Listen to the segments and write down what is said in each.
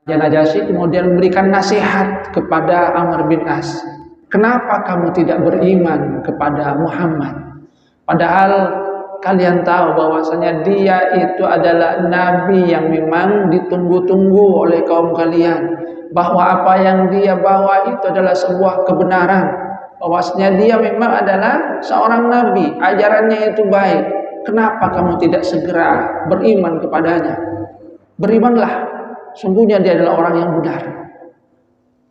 Raja Najasyi kemudian memberikan nasihat kepada Amr bin As. Kenapa kamu tidak beriman kepada Muhammad? Padahal kalian tahu bahwasanya dia itu adalah nabi yang memang ditunggu-tunggu oleh kaum kalian. Bahwa apa yang dia bawa itu adalah sebuah kebenaran. Bahwasanya dia memang adalah seorang nabi, ajarannya itu baik. Kenapa kamu tidak segera beriman kepadanya? Berimanlah, sungguhnya dia adalah orang yang benar.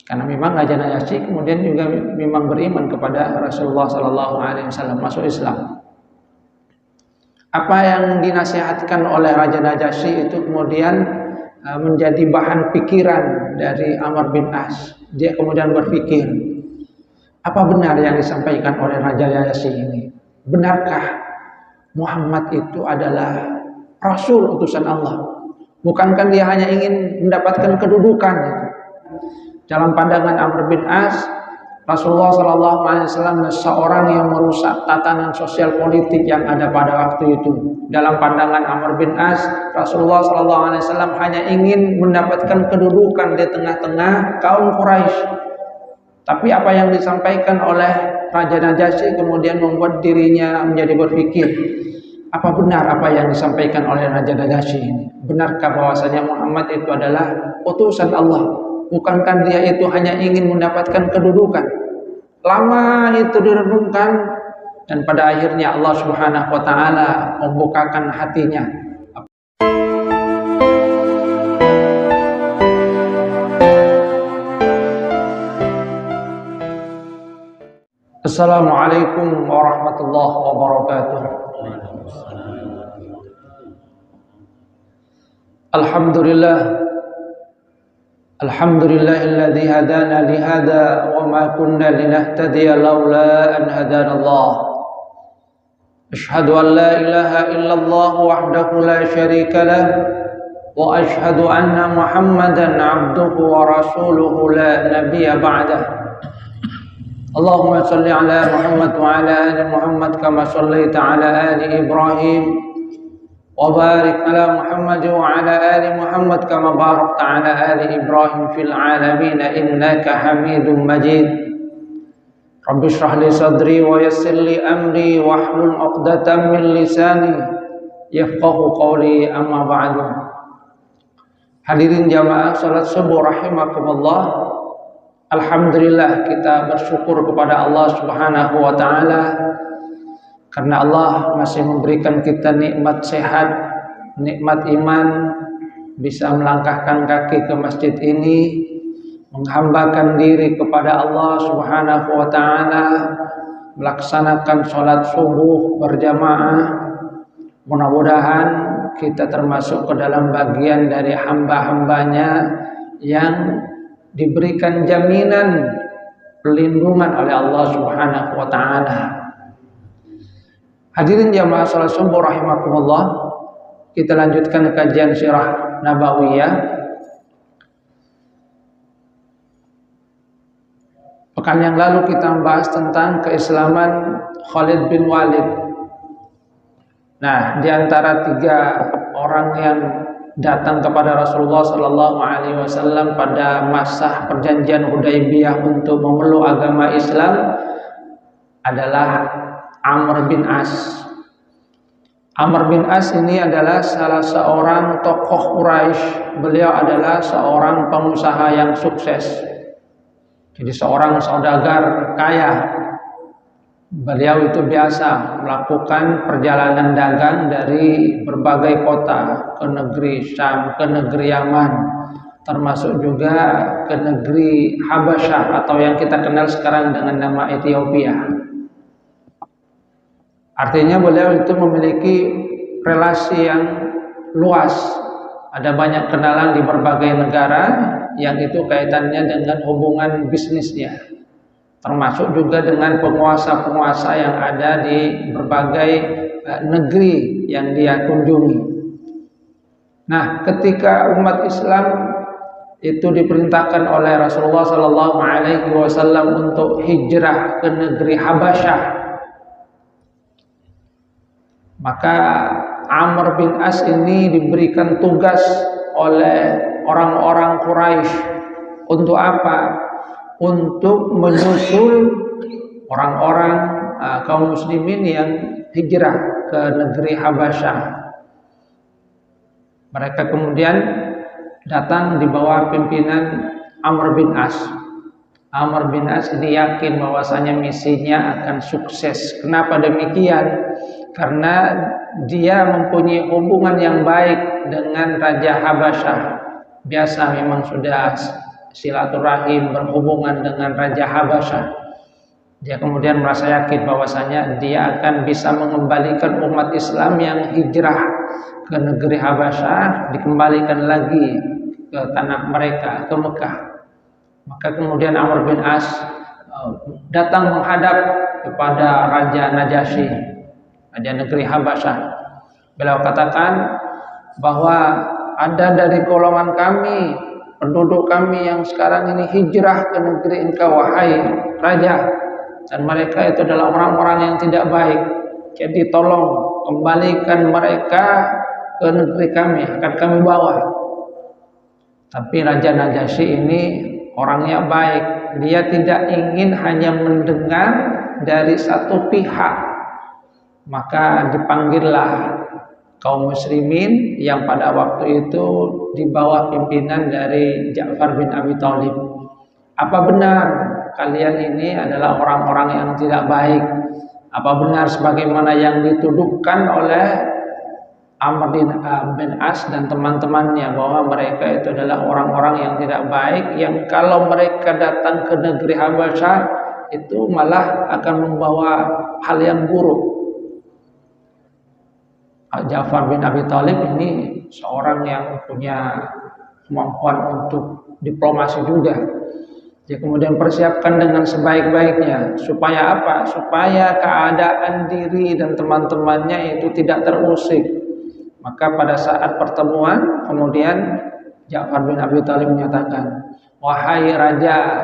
Karena memang Raja Najasyi kemudian juga memang beriman kepada Rasulullah SAW, masuk Islam. Apa yang dinasihatkan oleh Raja Najasyi itu kemudian menjadi bahan pikiran dari Amr bin As. Dia kemudian berpikir, apa benar yang disampaikan oleh Raja Najasyi ini? Benarkah Muhammad itu adalah Rasul utusan Allah? Bukankah dia hanya ingin mendapatkan kedudukan? Dalam pandangan Amr bin As, Rasulullah SAW seorang yang merusak tatanan sosial politik yang ada pada waktu itu. Dalam pandangan Amr bin As, Rasulullah SAW hanya ingin mendapatkan kedudukan di tengah-tengah kaum Quraisy. Tapi apa yang disampaikan oleh Raja Najasyi kemudian membuat dirinya menjadi berpikir, apa benar apa yang disampaikan oleh Raja Najasyi ini? Benarkah bahwasanya Muhammad itu adalah utusan Allah? Bukankah dia itu hanya ingin mendapatkan kedudukan? Lama itu direnungkan dan pada akhirnya Allah Subhanahu wa taala membukakan hatinya. Assalamualaikum warahmatullahi wabarakatuh. Alhamdulillahilladzi hadana lihada wa ma kunna linahtadiya laula an hadanallah. Asyhadu an la ilaha illallah wahdahu la syarika lah wa asyhadu anna Muhammadan abduhu wa rasuluhu la nabiyya ba'dah. Allahumma salli ala Muhammad wa ala ali Muhammad kama sallaita ala ali Ibrahim wa barik ala Muhammad wa ala ali Muhammad kama barakta ala ali Ibrahim fil alamin innaka Hamidum Majid. Rabbi shrah li sadri wa yassir li amri wahlul 'uqdatam min lisani yafqahu qawli, amma ba'du. Hadirin jamaah salat subuh rahimakumullah. Alhamdulillah kita bersyukur kepada Allah Subhanahu wa taala karena Allah masih memberikan kita nikmat sehat, nikmat iman, bisa melangkahkan kaki ke masjid ini, menghambakan diri kepada Allah Subhanahu wa taala, melaksanakan sholat subuh berjamaah. Mudah-mudahan kita termasuk ke dalam bagian dari hamba-hambanya yang diberikan jaminan perlindungan oleh Allah Subhanahu wa taala. Hadirin jamaah salat subuh rahimakumullah, kita lanjutkan kajian sirah nabawiyah. Pekan yang lalu kita membahas tentang keislaman Khalid bin Walid. Nah, di antara 3 orang yang datang kepada Rasulullah sallallahu alaihi wasallam pada masa perjanjian Hudaybiyah untuk memeluk agama Islam adalah Amr bin As. Amr bin As ini adalah salah seorang tokoh Quraisy. Beliau adalah seorang pengusaha yang sukses. Jadi seorang saudagar kaya. Beliau itu biasa melakukan perjalanan dagang dari berbagai kota ke negeri Syam, ke negeri Yaman, termasuk juga ke negeri Habasyah atau yang kita kenal sekarang dengan nama Ethiopia. Artinya beliau itu memiliki relasi yang luas. Ada banyak kenalan di berbagai negara yang itu kaitannya dengan hubungan bisnisnya. Termasuk juga dengan penguasa-penguasa yang ada di berbagai negeri yang dia kunjungi. Nah, ketika umat Islam itu diperintahkan oleh Rasulullah SAW untuk hijrah ke negeri Habasyah, maka Amr bin As ini diberikan tugas oleh orang-orang Quraisy. Untuk apa? Untuk menyusul orang-orang kaum muslimin yang hijrah ke negeri Habasyah. Mereka kemudian datang di bawah pimpinan Amr bin As. Amr bin As ini yakin bahwasanya misinya akan sukses. Kenapa demikian? Karena dia mempunyai hubungan yang baik dengan Raja Habasyah. Biasa memang sudah silaturahim berhubungan dengan Raja Habasyah. Dia kemudian merasa yakin bahwasanya dia akan bisa mengembalikan umat Islam yang hijrah ke negeri Habasyah, dikembalikan lagi ke tanah mereka, ke Mekah. Maka kemudian Amr bin As datang menghadap kepada Raja Najasyi, Raja negeri Habasyah. Beliau katakan bahwa ada dari golongan kami, penduduk kami yang sekarang ini hijrah ke negeri engkau, wahai Raja, dan mereka itu adalah orang-orang yang tidak baik. Jadi tolong kembalikan mereka ke negeri kami, akan kami bawa. Tapi Raja Najasyi ini orangnya baik. Dia tidak ingin hanya mendengar dari satu pihak. Maka dipanggillah kaum muslimin yang pada waktu itu di bawah pimpinan dari Ja'far bin Abi Thalib. Apa benar kalian ini adalah orang-orang yang tidak baik? Apa benar sebagaimana yang dituduhkan oleh Amr bin As dan teman-temannya bahwa mereka itu adalah orang-orang yang tidak baik, yang kalau mereka datang ke negeri Habasyah itu malah akan membawa hal yang buruk? Ja'far bin Abi Thalib ini seorang yang punya kemampuan untuk diplomasi juga. Dia kemudian persiapkan dengan sebaik-baiknya. Supaya apa? Supaya keadaan diri dan teman-temannya itu tidak terusik. Maka pada saat pertemuan kemudian Ja'far bin Abi Thalib menyatakan, wahai Raja,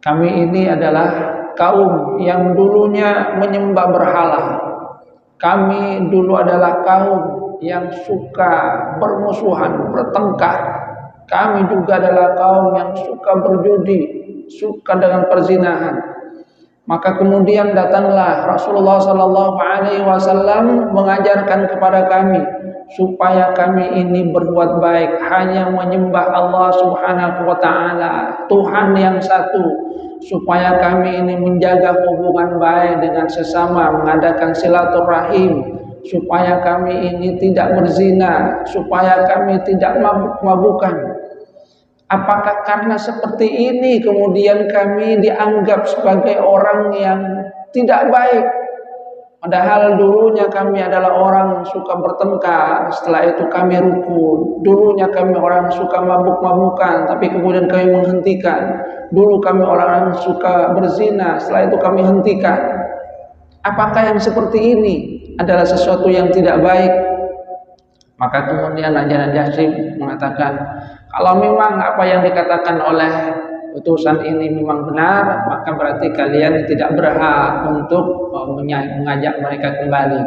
kami ini adalah kaum yang dulunya menyembah berhala. Kami dulu adalah kaum yang suka bermusuhan, bertengkar. Kami juga adalah kaum yang suka berjudi, suka dengan perzinahan. Maka kemudian datanglah Rasulullah SAW mengajarkan kepada kami supaya kami ini berbuat baik, hanya menyembah Allah Subhanahu wa Ta'ala, Tuhan yang satu, supaya kami ini menjaga hubungan baik dengan sesama, mengadakan silaturahim, supaya kami ini tidak berzina, supaya kami tidak mabuk-mabukan. Apakah karena seperti ini kemudian kami dianggap sebagai orang yang tidak baik? Padahal dulunya kami adalah orang yang suka bertengkar, setelah itu kami rukun. Dulunya kami orang yang suka mabuk-mabukan, tapi kemudian kami menghentikan. Dulu kami orang yang suka berzina, setelah itu kami hentikan. Apakah yang seperti ini adalah sesuatu yang tidak baik? Maka kemudian Raja Najasyi mengatakan, kalau memang apa yang dikatakan oleh utusan ini memang benar, maka berarti kalian tidak berhak untuk mengajak mereka kembali.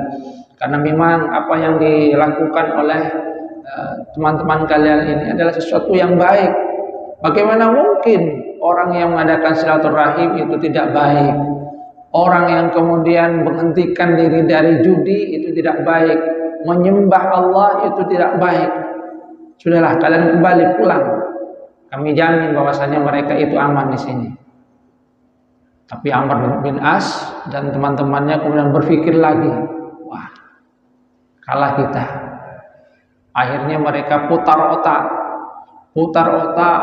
Karena memang apa yang dilakukan oleh teman-teman kalian ini adalah sesuatu yang baik. Bagaimana mungkin orang yang mengadakan silaturahim itu tidak baik? Orang yang kemudian menghentikan diri dari judi itu tidak baik. Menyembah Allah itu tidak baik. Sudahlah, kalian kembali pulang. Kami jamin bahwasanya mereka itu aman di sini. Tapi Amr bin As dan teman-temannya kemudian berpikir lagi, wah, kalah kita. Akhirnya mereka putar otak,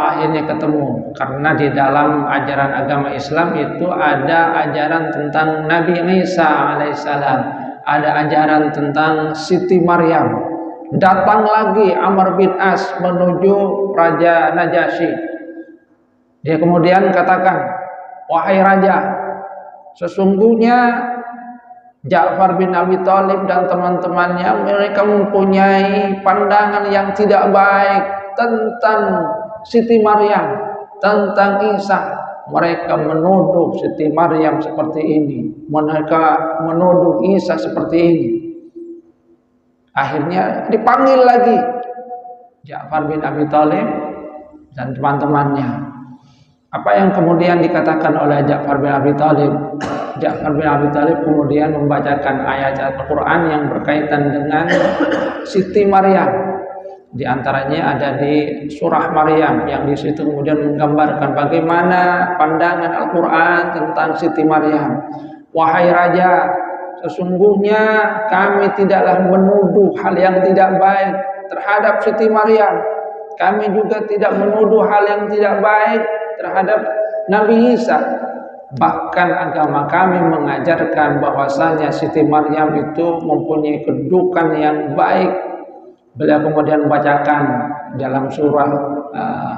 akhirnya ketemu. Karena di dalam ajaran agama Islam itu ada ajaran tentang Nabi Isa alaihissalam, ada ajaran tentang Siti Maryam. Datang lagi Amr bin As menuju Raja Najasyi. Dia kemudian katakan, wahai Raja, sesungguhnya Ja'far bin Abi Thalib dan teman-temannya, mereka mempunyai pandangan yang tidak baik tentang Siti Maryam, tentang Isa. Mereka menuduh Siti Maryam seperti ini, mereka menuduh Isa seperti ini. Akhirnya dipanggil lagi Ja'far bin Abi Thalib dan teman-temannya. Apa yang kemudian dikatakan oleh Ja'far bin Abi Thalib? Ja'far bin Abi Thalib kemudian membacakan ayat Al-Quran yang berkaitan dengan Siti Maryam. Di antaranya ada di surah Maryam yang di situ kemudian menggambarkan bagaimana pandangan Al-Quran tentang Siti Maryam. Wahai raja, sesungguhnya kami tidaklah menuduh hal yang tidak baik terhadap Siti Maryam. Kami juga tidak menuduh hal yang tidak baik terhadap Nabi Isa. Bahkan agama kami mengajarkan bahwasanya Siti Maryam itu mempunyai kedudukan yang baik. Beliau kemudian membacakan dalam surah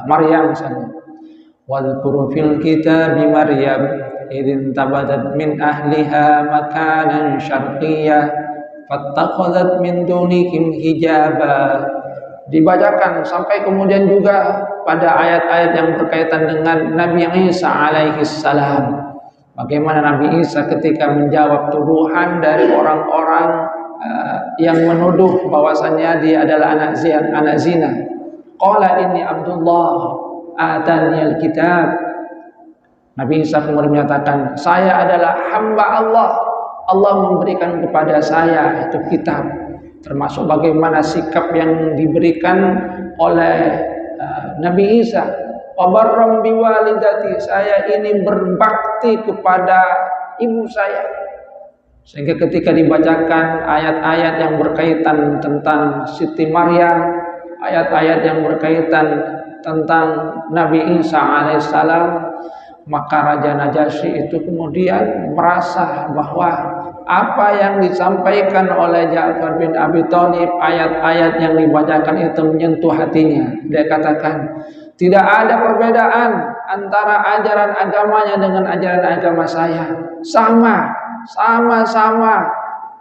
Maryam misalnya, wadhkur fil kitabi Maryam idin tabadat min ahliha makanan syarqiyyah fattakhadhat min dunihim hijaba. Dibacakan sampai kemudian juga pada ayat-ayat yang berkaitan dengan Nabi Isa alaihi salam. Bagaimana Nabi Isa ketika menjawab tuduhan dari orang-orang yang menuduh bahwasanya dia adalah anak zina. Qala inni Abdullah atani alkitab. Nabi Isa kemudian menyatakan, saya adalah hamba Allah. Allah memberikan kepada saya itu kitab. Termasuk bagaimana sikap yang diberikan oleh Nabi Isa. Wa barram biwalidati, saya ini berbakti kepada ibu saya. Sehingga ketika dibacakan ayat-ayat yang berkaitan tentang Siti Maryam, ayat-ayat yang berkaitan tentang Nabi Isa alaihissalam, maka Raja Najasyi itu kemudian merasa bahwa apa yang disampaikan oleh Ja'far bin Abi Thalib, ayat-ayat yang dibacakan itu menyentuh hatinya. Dia katakan, tidak ada perbedaan antara ajaran agamanya dengan ajaran agama saya. Sama-sama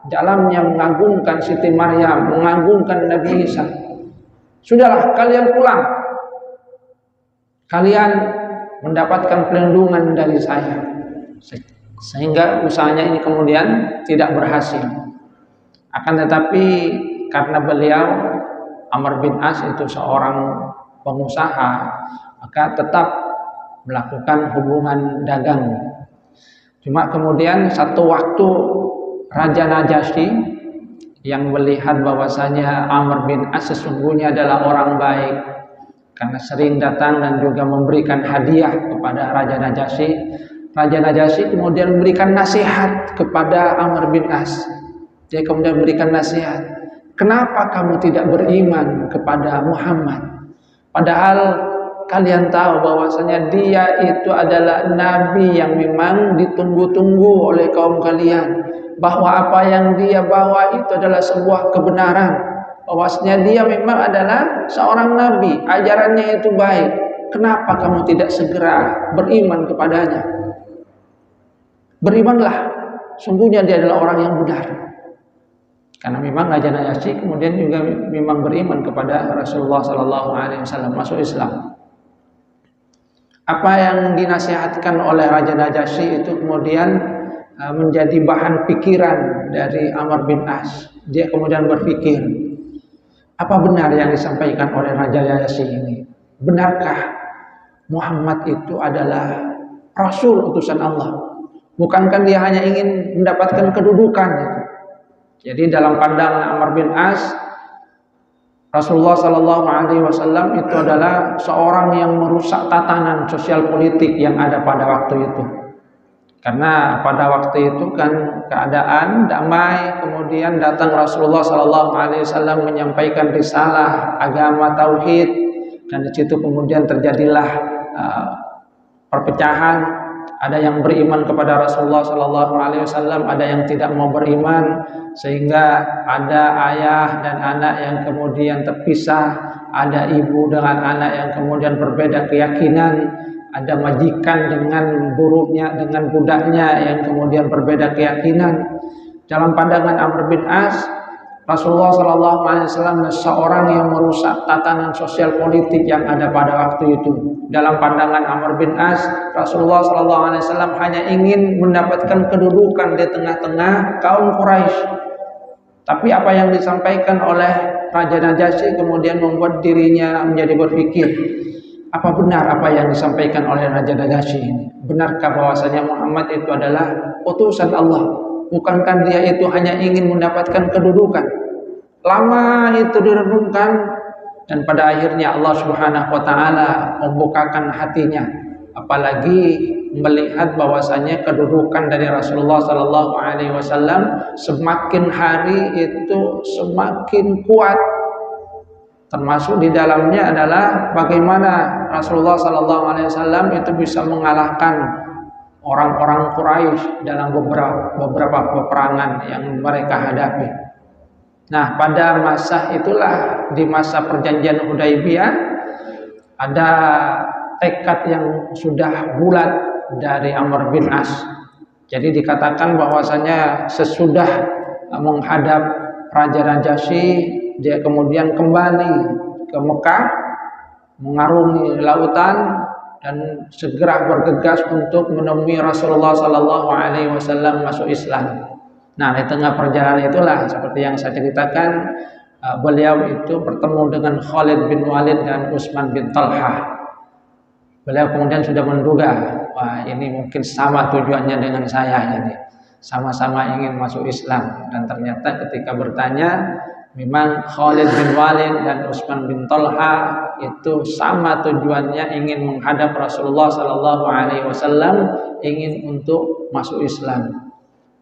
dalamnya mengagungkan Siti Maryam, mengagungkan Nabi Isa. Sudahlah, kalian pulang. Kalian mendapatkan perlindungan dari saya. Sehingga usahanya ini kemudian tidak berhasil. Akan tetapi karena beliau Amr bin As itu seorang pengusaha, maka tetap melakukan hubungan dagang. Cuma kemudian satu waktu Raja Najasyi yang melihat bahwasanya Amr bin As sesungguhnya adalah orang baik, karena sering datang dan juga memberikan hadiah kepada Raja Najasyi. Raja Najasyi kemudian memberikan nasihat kepada Amr bin As. Dia kemudian memberikan nasihat, kenapa kamu tidak beriman kepada Muhammad? Padahal kalian tahu bahwasanya dia itu adalah nabi yang memang ditunggu-tunggu oleh kaum kalian, bahwa apa yang dia bawa itu adalah sebuah kebenaran, bahwasanya dia memang adalah seorang nabi, ajarannya itu baik. Kenapa kamu tidak segera beriman kepadanya? Berimanlah, sungguhnya dia adalah orang yang benar. Karena memang Raja Najasyi kemudian juga memang beriman kepada Rasulullah SAW, masuk Islam. Apa yang dinasihatkan oleh Raja Najasyi itu kemudian menjadi bahan pikiran dari Amr bin As. Dia kemudian berpikir, apa benar yang disampaikan oleh Raja Najasyi ini? Benarkah Muhammad itu adalah Rasul utusan Allah? Bukankah dia hanya ingin mendapatkan kedudukan? Jadi dalam pandangan Amr bin As, Rasulullah SAW itu adalah seorang yang merusak tatanan sosial politik yang ada pada waktu itu. Karena pada waktu itu kan keadaan damai, kemudian datang Rasulullah SAW menyampaikan risalah agama tauhid, dan di situ kemudian terjadilah perpecahan. Ada yang beriman kepada Rasulullah SAW, ada yang tidak mau beriman, sehingga ada ayah dan anak yang kemudian terpisah, ada ibu dengan anak yang kemudian berbeda keyakinan, ada majikan dengan buruhnya, dengan budaknya yang kemudian berbeda keyakinan. Dalam pandangan Amr bin As, Rasulullah SAW seorang yang merusak tatanan sosial politik yang ada pada waktu itu. Dalam pandangan Amr bin As, Rasulullah SAW hanya ingin mendapatkan kedudukan di tengah-tengah kaum Quraisy. Tapi apa yang disampaikan oleh Raja Najasyi kemudian membuat dirinya menjadi berpikir, apa benar apa yang disampaikan oleh Raja Najasyi ini? Benarkah bahwasanya Muhammad itu adalah utusan Allah? Bukankah dia itu hanya ingin mendapatkan kedudukan? Lama itu direnungkan dan pada akhirnya Allah Subhanahu wa taala membukakan hatinya, apalagi melihat bahwasanya kedudukan dari Rasulullah sallallahu alaihi wasallam semakin hari itu semakin kuat. Termasuk di dalamnya adalah bagaimana Rasulullah sallallahu alaihi wasallam itu bisa mengalahkan orang-orang Quraisy dalam beberapa peperangan yang mereka hadapi. Nah, pada masa itulah, di masa perjanjian Hudaybiyah, ada tekad yang sudah bulat dari Amr bin As. Jadi dikatakan bahwasanya sesudah menghadap Raja Najasyi, dia kemudian kembali ke Mekah, mengarungi lautan dan segera bergegas untuk menemui Rasulullah sallallahu alaihi wasallam masuk Islam. Nah, di tengah perjalanan itulah seperti yang saya ceritakan, beliau itu bertemu dengan Khalid bin Walid dan Utsman bin Talha. Beliau kemudian sudah menduga, wah ini mungkin sama tujuannya dengan saya ini. Sama-sama ingin masuk Islam, dan ternyata ketika bertanya, memang Khalid bin Walid dan Utsman bin Talha itu sama tujuannya, ingin menghadap Rasulullah sallallahu alaihi wasallam, ingin untuk masuk Islam.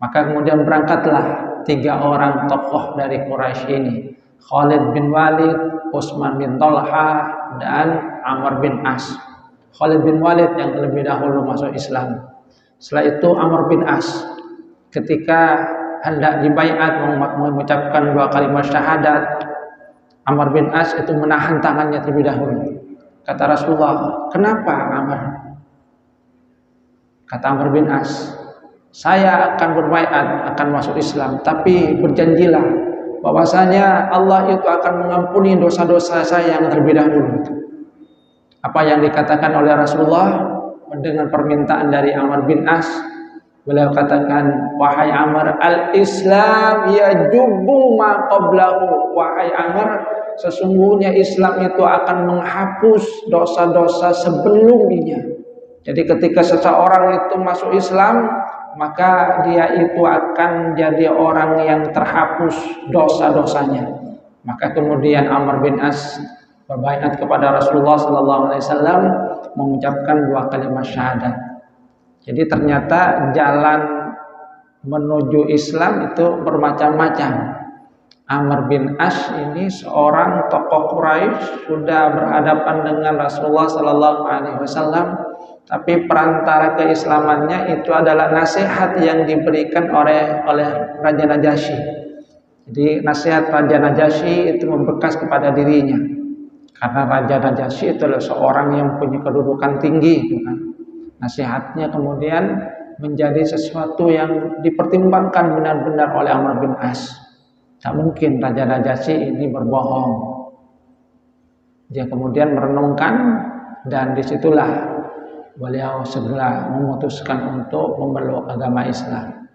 Maka kemudian berangkatlah 3 orang tokoh dari Quraisy ini, Khalid bin Walid, Utsman bin Talha, dan Amr bin As. Khalid bin Walid yang terlebih dahulu masuk Islam. Setelah itu Amr bin As, ketika hendak dibaiat mengucapkan 2 kalimat syahadat, Amr bin As itu menahan tangannya terlebih dahulu. Kata Rasulullah, "Kenapa Amr?" Kata Amr bin As, "Saya akan berbaiat, akan masuk Islam, tapi berjanjilah bahwasanya Allah itu akan mengampuni dosa-dosa saya yang terlebih dahulu." Apa yang dikatakan oleh Rasulullah dengan permintaan dari Amr bin As, beliau katakan, "Wahai Amr, al-Islam yajubbu ma qablahu." Wahai Amr, sesungguhnya Islam itu akan menghapus dosa-dosa sebelumnya. Jadi ketika seseorang itu masuk Islam, maka dia itu akan jadi orang yang terhapus dosa-dosanya. Maka kemudian Amr bin As berbaiat kepada Rasulullah sallallahu alaihi wasallam, mengucapkan 2 kalimat syahadat. Jadi ternyata jalan menuju Islam itu bermacam-macam. Amr bin As ini seorang tokoh Quraisy, sudah berhadapan dengan Rasulullah sallallahu alaihi wasallam, tapi perantara keislamannya itu adalah nasihat yang diberikan oleh Raja Najasyi. Jadi nasihat Raja Najasyi itu membekas kepada dirinya, karena Raja Najasyi itu adalah seorang yang punya kedudukan tinggi, kan? Nasihatnya kemudian menjadi sesuatu yang dipertimbangkan benar-benar oleh Amr bin As. Tak mungkin Raja Najasyi ini berbohong. Dia kemudian merenungkan, dan disitulah beliau segera memutuskan untuk memeluk agama Islam.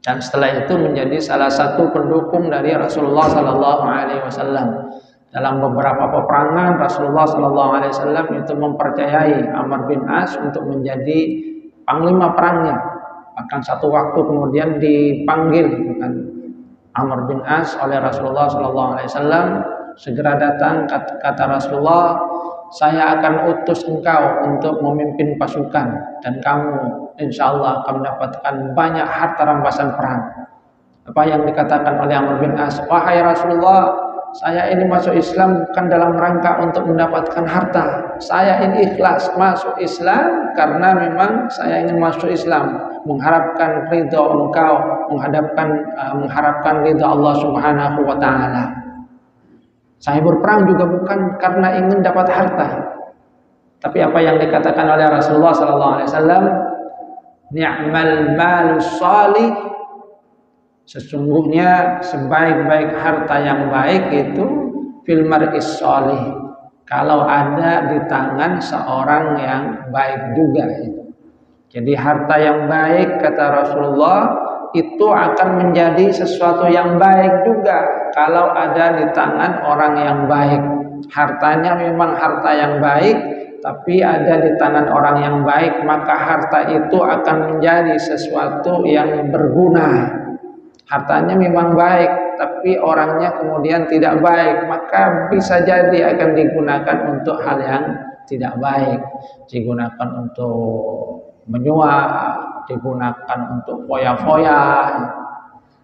Dan setelah itu menjadi salah satu pendukung dari Rasulullah sallallahu alaihi wasallam. Dalam beberapa peperangan, Rasulullah sallallahu alaihi wasallam itu mempercayai Amr bin As untuk menjadi panglima perangnya. Bahkan satu waktu kemudian dipanggil Amr bin As oleh Rasulullah sallallahu alaihi wasallam, segera datang, kata Rasulullah, "Saya akan utus engkau untuk memimpin pasukan, dan kamu insya Allah akan mendapatkan banyak harta rampasan perang." Apa yang dikatakan oleh Amr bin As, "Wahai Rasulullah, saya ini masuk Islam bukan dalam rangka untuk mendapatkan harta. Saya ini ikhlas masuk Islam karena memang saya ingin masuk Islam, mengharapkan ridha engkau, mengharapkan ridha Allah Subhanahu wa taala. Saya berperang juga bukan karena ingin dapat harta." Tapi apa yang dikatakan oleh Rasulullah sallallahu alaihi wasallam, "Ni'mal malus salih." Sesungguhnya sebaik-baik harta yang baik itu fil mar'is shalih, kalau ada di tangan seorang yang baik juga. Jadi harta yang baik, kata Rasulullah, itu akan menjadi sesuatu yang baik juga kalau ada di tangan orang yang baik. Hartanya memang harta yang baik, tapi ada di tangan orang yang baik, maka harta itu akan menjadi sesuatu yang berguna. Hartanya memang baik, tapi orangnya kemudian tidak baik, maka bisa jadi akan digunakan untuk hal yang tidak baik, digunakan untuk menyuap, digunakan untuk foya-foya.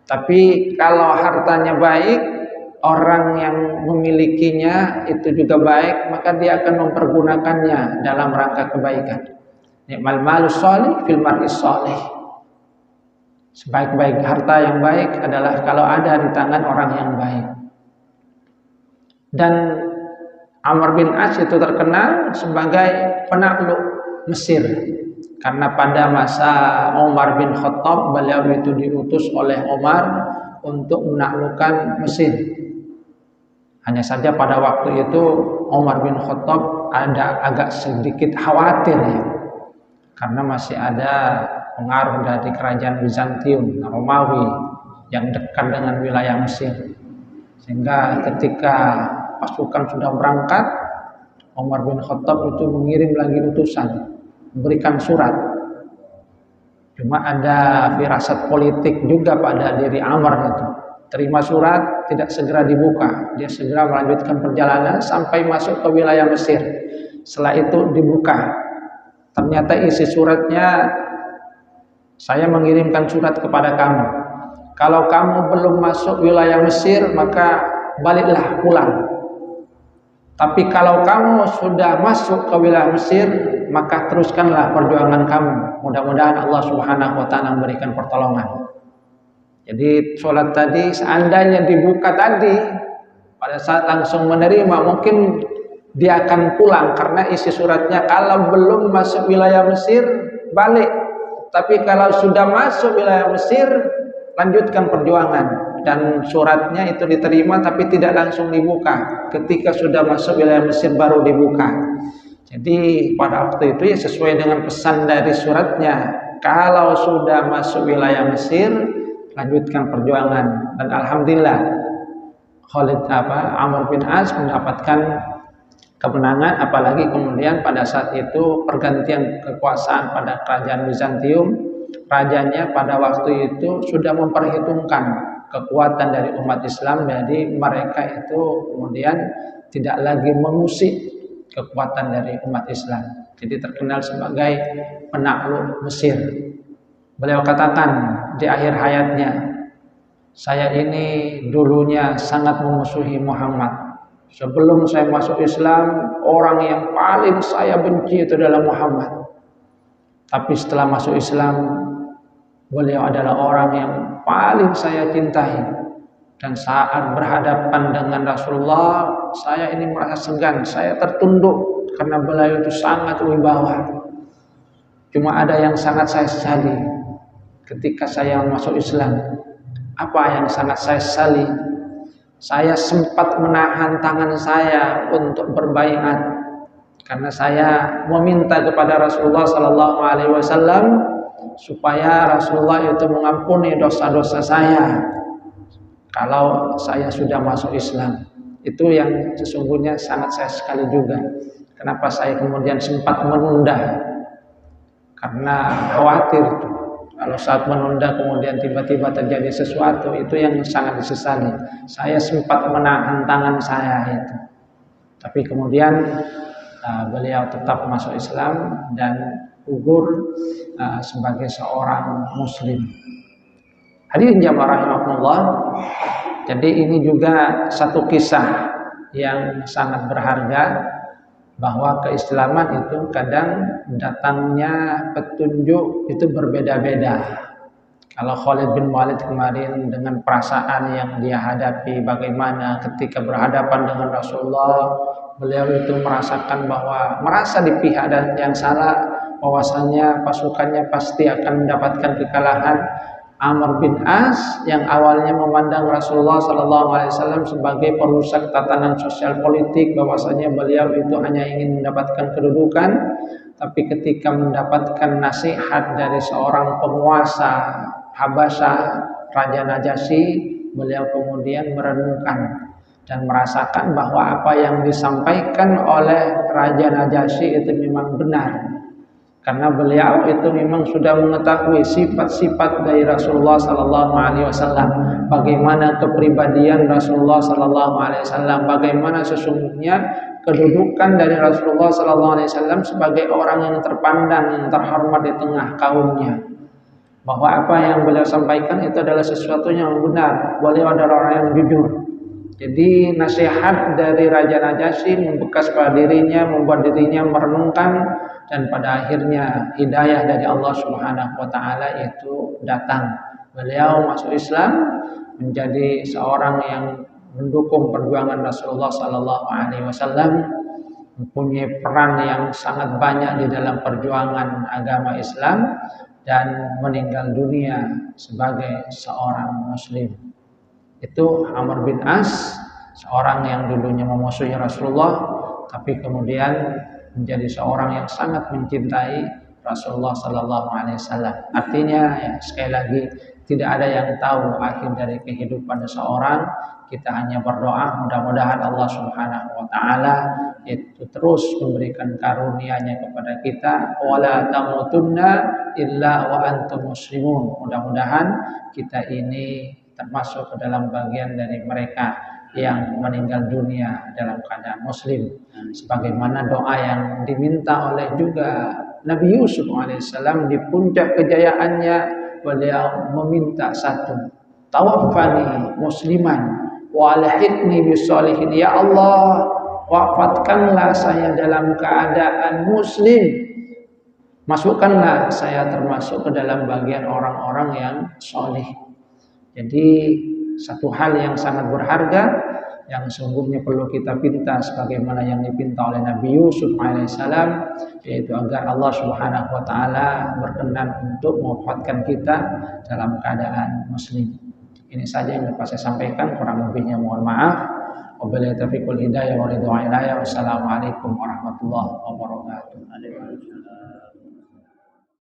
Tapi kalau hartanya baik, orang yang memilikinya itu juga baik, maka dia akan mempergunakannya dalam rangka kebaikan. Ni'mal malu sholih fil mar'is sholih. Sebaik-baik harta yang baik adalah kalau ada di tangan orang yang baik. Dan Amr bin As itu terkenal sebagai penakluk Mesir, karena pada masa Umar bin Khattab beliau itu diutus oleh Umar untuk menaklukkan Mesir. Hanya saja pada waktu itu Umar bin Khattab agak sedikit khawatir ya, karena masih ada pengaruh dari kerajaan Bizantium, Romawi yang dekat dengan wilayah Mesir. Sehingga ketika pasukan sudah berangkat, Umar bin Khattab itu mengirim lagi utusan, memberikan surat. Cuma ada firasat politik juga pada diri Amr itu. Terima surat, tidak segera dibuka. Dia segera melanjutkan perjalanan sampai masuk ke wilayah Mesir. Setelah itu dibuka. Ternyata isi suratnya, saya mengirimkan surat kepada kamu. Kalau kamu belum masuk wilayah Mesir, maka baliklah pulang. Tapi kalau kamu sudah masuk ke wilayah Mesir, maka teruskanlah perjuangan kamu. Mudah-mudahan Allah Subhanahu wa Ta'ala memberikan pertolongan. Jadi sholat tadi seandainya dibuka tadi, pada saat langsung menerima, mungkin dia akan pulang karena isi suratnya kalau belum masuk wilayah Mesir, balik. Tapi kalau sudah masuk wilayah Mesir, lanjutkan perjuangan. Dan suratnya itu diterima tapi tidak langsung dibuka. Ketika sudah masuk wilayah Mesir baru dibuka. Jadi pada waktu itu ya sesuai dengan pesan dari suratnya. Kalau sudah masuk wilayah Mesir, lanjutkan perjuangan. Dan alhamdulillah Amr bin As mendapatkan kemenangan, apalagi kemudian pada saat itu pergantian kekuasaan pada kerajaan Bizantium. Rajanya pada waktu itu sudah memperhitungkan kekuatan dari umat Islam, jadi mereka itu kemudian tidak lagi mengusik kekuatan dari umat Islam. Jadi terkenal sebagai penakluk Mesir. Beliau katakan di akhir hayatnya, saya ini dulunya sangat memusuhi Muhammad. Sebelum saya masuk Islam, orang yang paling saya benci itu adalah Muhammad. Tapi setelah masuk Islam, beliau adalah orang yang paling saya cintai. Dan saat berhadapan dengan Rasulullah, saya ini merasa segan, saya tertunduk karena beliau itu sangat wibawa. Cuma ada yang sangat saya sesali ketika saya masuk Islam. Apa yang sangat saya sesali? Saya sempat menahan tangan saya untuk berbaiat karena saya meminta kepada Rasulullah Sallallahu Alaihi Wasallam supaya Rasulullah itu mengampuni dosa-dosa saya kalau saya sudah masuk Islam. Itu yang sesungguhnya sangat saya sekali juga. Kenapa saya kemudian sempat menunda? Karena khawatir kalau saat menunda kemudian tiba-tiba terjadi sesuatu, itu yang sangat disesali. Saya sempat menahan tangan saya itu. Tapi kemudian beliau tetap masuk Islam dan gugur sebagai seorang muslim. Hadirin jamaah rahimakumullah. Jadi ini juga satu kisah yang sangat berharga, bahwa keislaman itu kadang datangnya petunjuk itu berbeda-beda. Kalau Khalid bin Walid kemarin dengan perasaan yang dia hadapi, bagaimana ketika berhadapan dengan Rasulullah, beliau itu merasakan bahwa merasa di pihak yang salah, bahwasanya pasukannya pasti akan mendapatkan kekalahan. Amr bin As yang awalnya memandang Rasulullah SAW sebagai perusak tatanan sosial politik, bahwasanya beliau itu hanya ingin mendapatkan kedudukan, tapi ketika mendapatkan nasihat dari seorang penguasa Habasyah, Raja Najasyi, beliau kemudian merenungkan dan merasakan bahwa apa yang disampaikan oleh Raja Najasyi itu memang benar. Karena beliau itu memang sudah mengetahui sifat-sifat dari Rasulullah Sallallahu Alaihi Wasallam, bagaimana kepribadian Rasulullah Sallallahu Alaihi Wasallam, bagaimana sesungguhnya kedudukan dari Rasulullah Sallallahu Alaihi Wasallam sebagai orang yang terpandang, yang terhormat di tengah kaumnya. Bahwa apa yang beliau sampaikan itu adalah sesuatu yang benar. Beliau adalah orang yang jujur. Jadi nasihat dari Raja Najasyi membekas pada dirinya, membuat dirinya merenungkan, dan pada akhirnya hidayah dari Allah Subhanahu wa taala itu datang. Beliau masuk Islam, menjadi seorang yang mendukung perjuangan Rasulullah sallallahu alaihi wasallam, mempunyai peran yang sangat banyak di dalam perjuangan agama Islam, dan meninggal dunia sebagai seorang muslim. Itu Amr bin As, seorang yang dulunya memusuhi Rasulullah, tapi kemudian menjadi seorang yang sangat mencintai Rasulullah Sallallahu Alaihi Wasallam. Artinya, ya, sekali lagi, tidak ada yang tahu akhir dari kehidupan seseorang. Kita hanya berdoa, mudah-mudahan Allah Subhanahu Wa Taala itu terus memberikan karunia-Nya kepada kita. Wala tamutunna illa wa antum muslimun. Mudah-mudahan kita ini termasuk ke dalam bagian dari mereka yang meninggal dunia dalam keadaan muslim, sebagaimana doa yang diminta oleh juga Nabi Yusuf alaihissalam di puncak kejayaannya. Beliau meminta satu, tawaffani musliman wa alhiqni bisolihin. Ya Allah, wafatkanlah saya dalam keadaan muslim, masukkanlah saya termasuk ke dalam bagian orang-orang yang soleh. Jadi satu hal yang sangat berharga yang sungguhnya perlu kita pinta sebagaimana yang dipinta oleh Nabi Yusuf alaihissalam, yaitu agar Allah Subhanahu wa taala berkenan untuk mewafatkan kita dalam keadaan muslim. Ini saja yang dapat saya sampaikan, kurang lebihnya mohon maaf. Wabillahi taufiqul hidayah wa ridwan. Wassalamualaikum warahmatullahi wabarakatuh.